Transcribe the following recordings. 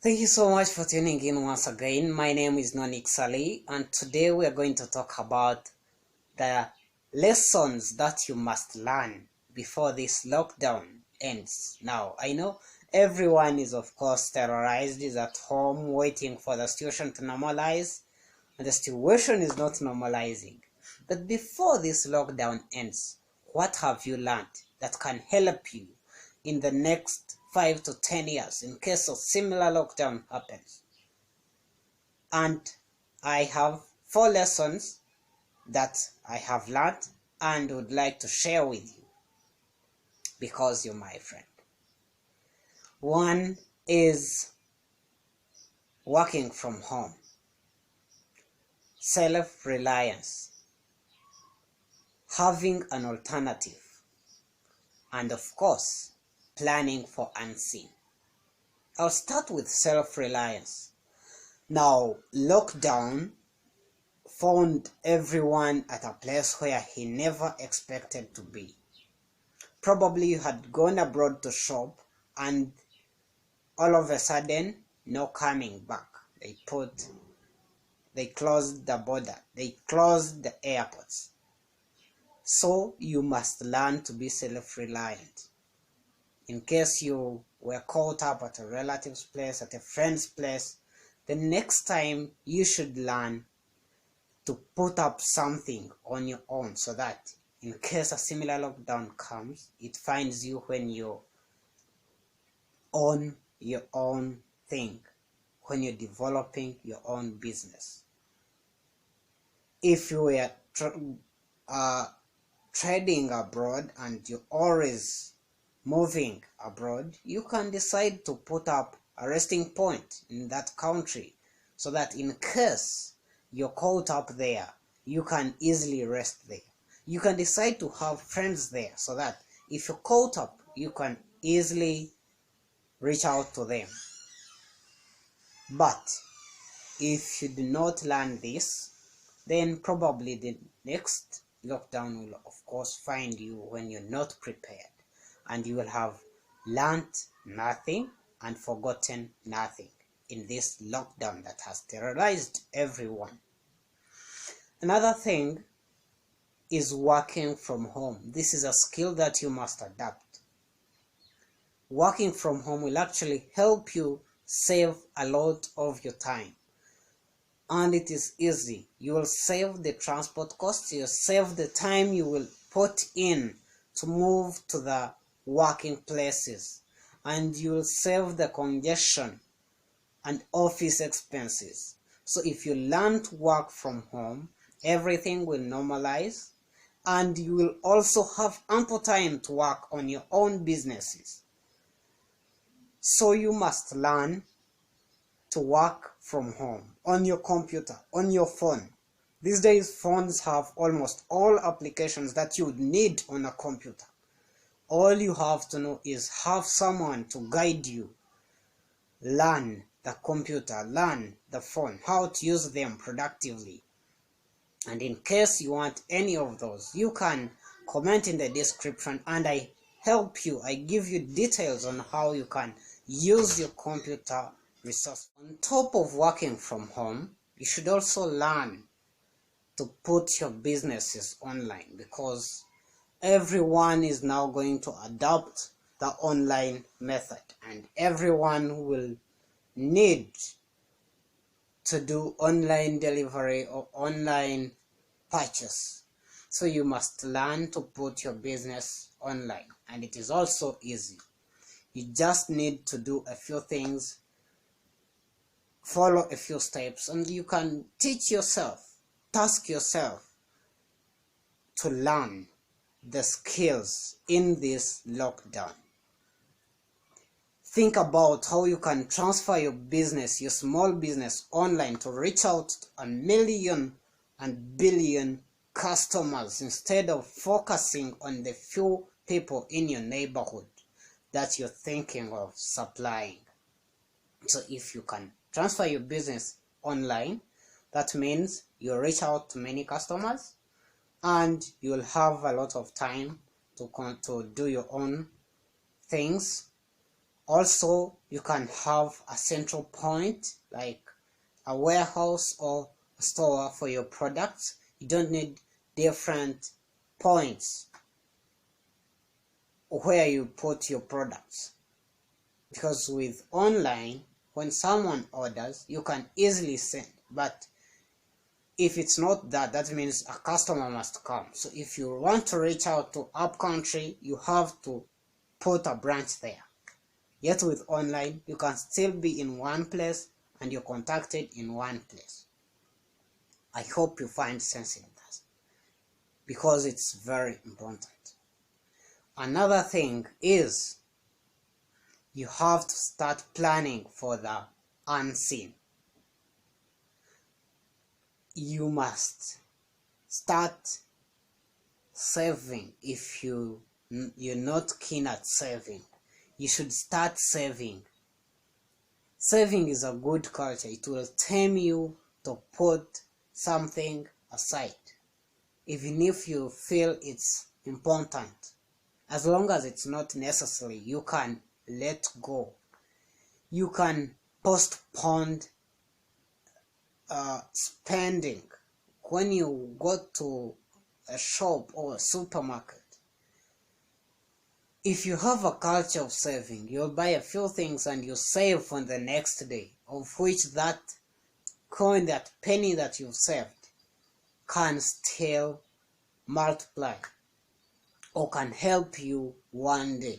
Thank you so much for tuning in once again. My name is Nonik Saleh, and today we are going to talk about the lessons that you must learn before this lockdown ends. Now, I know everyone is, of course, terrorized, is at home waiting for the situation to normalize, and the situation is not normalizing. But before this lockdown ends, what have you learned that can help you in the next 5 to 10 years in case a similar lockdown happens? And I have 4 lessons that I have learned and would like to share with you because you're my friend. One is working from home, self-reliance, having an alternative, and of course, planning for unseen. I'll start with self-reliance. Now, lockdown found everyone at a place where he never expected to be. Probably you had gone abroad to shop and all of a sudden, no coming back. They closed the border. They closed the airports. So you must learn to be self-reliant. In case you were caught up at a relative's place, at a friend's place, the next time you should learn to put up something on your own so that in case a similar lockdown comes, it finds you when you're on your own thing, when you're developing your own business. If you were trading abroad and you're always moving abroad, you can decide to put up a resting point in that country so that in case you're caught up there, you can easily rest there. You can decide to have friends there so that if you're caught up, you can easily reach out to them. But if you do not learn this, then probably the next lockdown will of course find you when you're not prepared, and you will have learned nothing and forgotten nothing in this lockdown that has terrorized everyone. Another thing is working from home. This is a skill that you must adapt. Working from home will actually help you save a lot of your time. And it is easy. You will save the transport costs, you will save the time you will put in to move to the working places, and you will save the congestion and office expenses. So if you learn to work from home, everything will normalize, and you will also have ample time to work on your own businesses. So you must learn to work from home, on your computer, on your phone. These days, phones have almost all applications that you would need on a computer. All you have to know is have someone to guide you. Learn the computer, learn the phone, how to use them productively. And in case you want any of those, you can comment in the description and I help you. I give you details on how you can use your computer resource. On top of working from home, you should also learn to put your businesses online, because everyone is now going to adopt the online method and everyone will need to do online delivery or online purchase. So you must learn to put your business online, and it is also easy. You just need to do a few things, follow a few steps, and you can teach yourself, task yourself to learn the skills in this lockdown. Think about how you can transfer your business, your small business, online to reach out to 1 million and billion customers instead of focusing on the few people in your neighborhood that you're thinking of supplying. So if you can transfer your business online, that means you reach out to many customers and you'll have a lot of time to do your own things Also, you can have a central point like a warehouse or a store for your products. You don't need different points where you put your products, because with online, when someone orders, you can easily send. But if it's not that, that means a customer must come. So if you want to reach out to up country, you have to put a branch there. Yet with online, you can still be in one place and you're contacted in one place. I hope you find sense in that, because it's very important. Another thing is you have to start planning for the unseen. You must start saving. If you're not keen at saving, you should start saving. Saving is a good culture. It will tame you to put something aside, even if you feel it's important. As long as it's not necessary, you can let go. You can postpone spending. When you go to a shop or a supermarket, if you have a culture of saving, you'll buy a few things and you save for the next day, of which that coin, that penny that you've saved, can still multiply or can help you one day.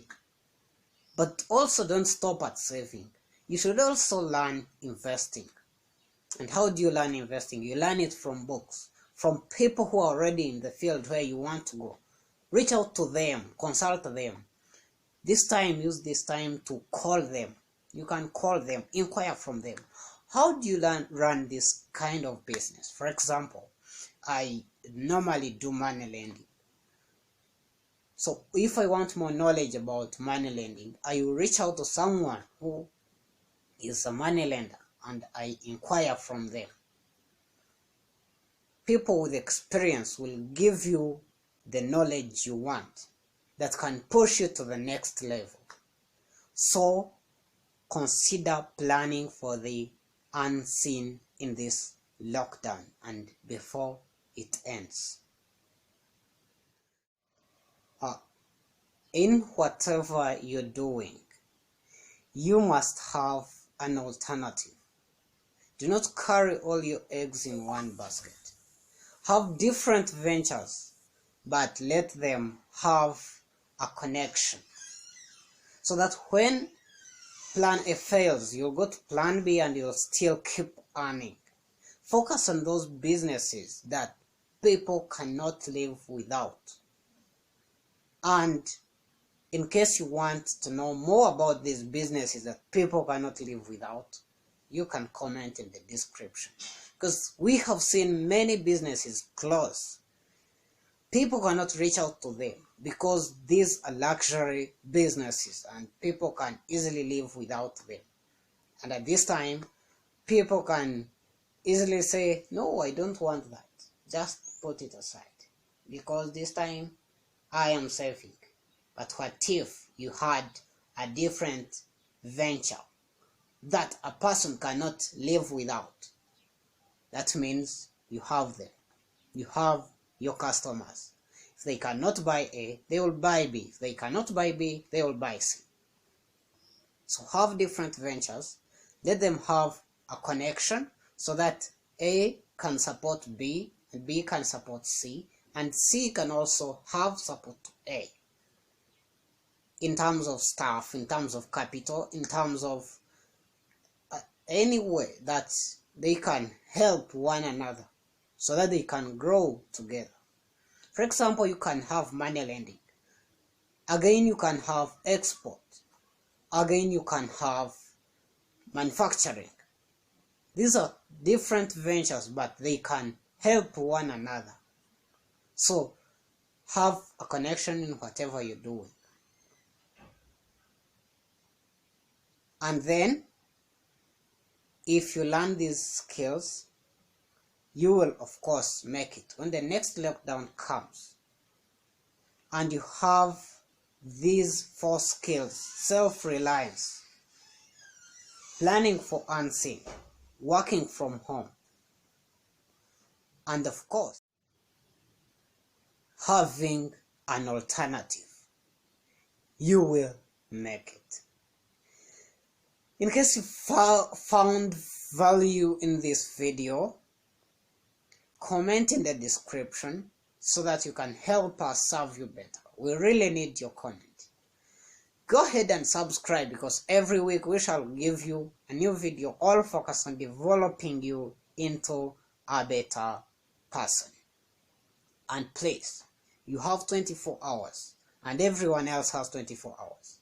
But also don't stop at saving. You should also learn investing. And how do you learn investing? You learn it from books, from people who are already in the field where you want to go. Reach out to them, consult them. This time, use this time to call them. You can call them, inquire from them. How do you run this kind of business? For example, I normally do money lending. So if I want more knowledge about money lending, I will reach out to someone who is a money lender and I inquire from them. People with experience will give you the knowledge you want that can push you to the next level. So consider planning for the unseen in this lockdown and before it ends. In whatever you're doing, you must have an alternative. Do not carry all your eggs in one basket. Have different ventures, but let them have a connection, so that when plan A fails, you'll go to plan B and you'll still keep earning. Focus on those businesses that people cannot live without. And in case you want to know more about these businesses that people cannot live without, you can comment in the description, because we have seen many businesses close. People cannot reach out to them because these are luxury businesses and people can easily live without them. And at this time, people can easily say, no, I don't want that. Just put it aside, because this time I am saving. But what if you had a different venture that a person cannot live without? That means you have them. You have your customers. If they cannot buy A, they will buy B. If they cannot buy B, they will buy C. So have different ventures. Let them have a connection so that A can support B and B can support C, and C can also have support to A. In terms of staff, in terms of capital, in terms of any way that they can help one another so that they can grow together. For example, you can have money lending. Again, you can have export. Again, you can have manufacturing. These are different ventures, but they can help one another. So have a connection in whatever you're doing. And then, if you learn these skills, you will of course make it. When the next lockdown comes and you have these 4 skills: self-reliance, planning for unseen, working from home, and of course, having an alternative. You will make it. In case you found value in this video, comment in the description so that you can help us serve you better. We really need your comment. Go ahead and subscribe, because every week we shall give you a new video all focused on developing you into a better person. And please, you have 24 hours and everyone else has 24 hours.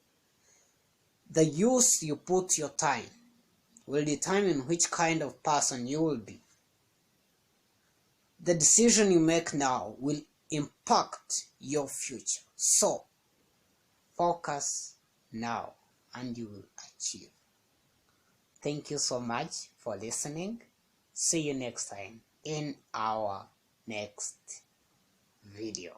The use you put your time will determine which kind of person you will be. The decision you make now will impact your future. So, focus now and you will achieve. Thank you so much for listening. See you next time in our next video.